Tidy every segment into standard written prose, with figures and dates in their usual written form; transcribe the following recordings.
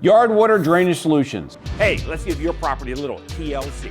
Yard water drainage solutions. Hey, let's give your property a little TLC.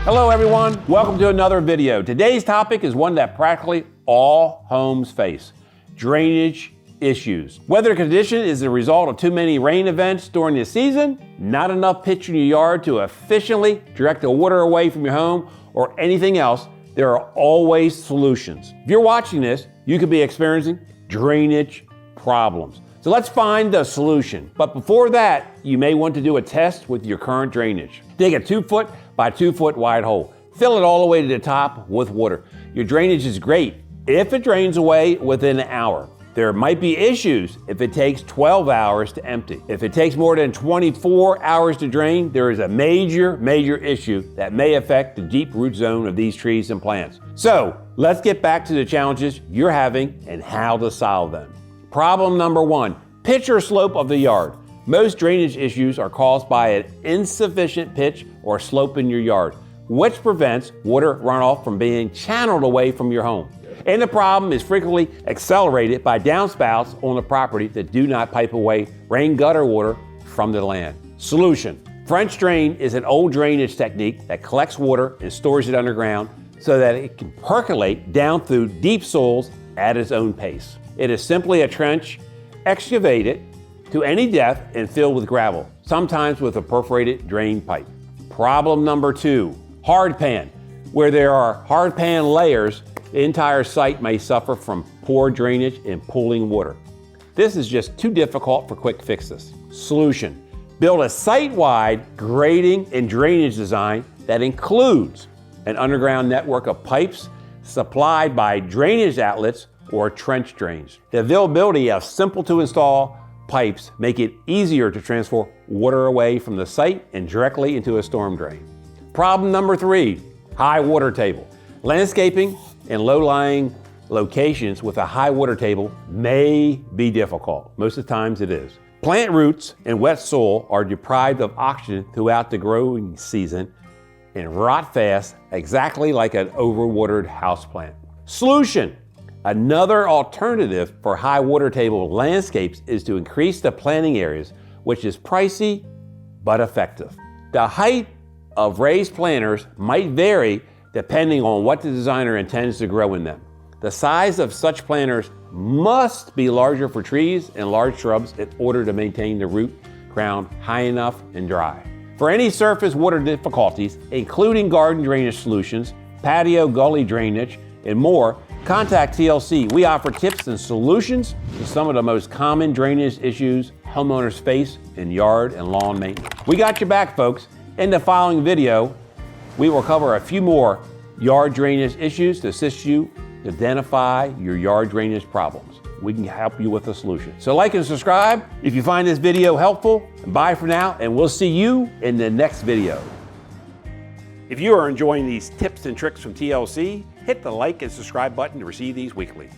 Hello everyone, welcome to another video. Today's topic is one that practically all homes face: drainage issues. Weather condition is the result of too many rain events during the season, not enough pitch in your yard to efficiently direct the water away from your home, or anything else. There are always solutions. If you're watching this, you could be experiencing drainage problems. So let's find the solution. But before that, you may want to do a test with your current drainage. Dig a 2 foot by 2 foot wide hole. Fill it all the way to the top with water. Your drainage is great if it drains away within an hour. There might be issues if it takes 12 hours to empty. If it takes more than 24 hours to drain, there is a major issue that may affect the deep root zone of these trees and plants. So let's get back to the challenges you're having and how to solve them. Problem number one, pitch or slope of the yard. Most drainage issues are caused by an insufficient pitch or slope in your yard, which prevents water runoff from being channeled away from your home. And the problem is frequently accelerated by downspouts on the property that do not pipe away rain gutter water from the land. Solution: French drain is an old drainage technique that collects water and stores it underground so that it can percolate down through deep soils at its own pace. It is simply a trench excavated to any depth and filled with gravel, sometimes with a perforated drain pipe. Problem number two, hard pan. Where there are hard pan layers, the entire site may suffer from poor drainage and pooling water. This is just too difficult for quick fixes. Solution: build a site-wide grading and drainage design that includes an underground network of pipes supplied by drainage outlets or trench drains. The availability of simple-to-install pipes make it easier to transfer water away from the site and directly into a storm drain. Problem number three, high water table. Landscaping in low-lying locations with a high water table may be difficult. Most of the times it is. Plant roots in wet soil are deprived of oxygen throughout the growing season and rot fast, exactly like an overwatered houseplant. Solution: another alternative for high water table landscapes is to increase the planting areas, which is pricey but effective. The height of raised planters might vary depending on what the designer intends to grow in them. The size of such planters must be larger for trees and large shrubs in order to maintain the root ground high enough and dry. For any surface water difficulties, including garden drainage solutions, patio gully drainage, and more, contact TLC. We offer tips and solutions to some of the most common drainage issues homeowners face in yard and lawn maintenance. We got your back, folks. In the following video, we will cover a few more yard drainage issues to assist you to identify your yard drainage problems. We can help you with a solution. So like and subscribe if you find this video helpful. Bye for now, and we'll see you in the next video. If you are enjoying these tips and tricks from TLC, hit the like and subscribe button to receive these weekly.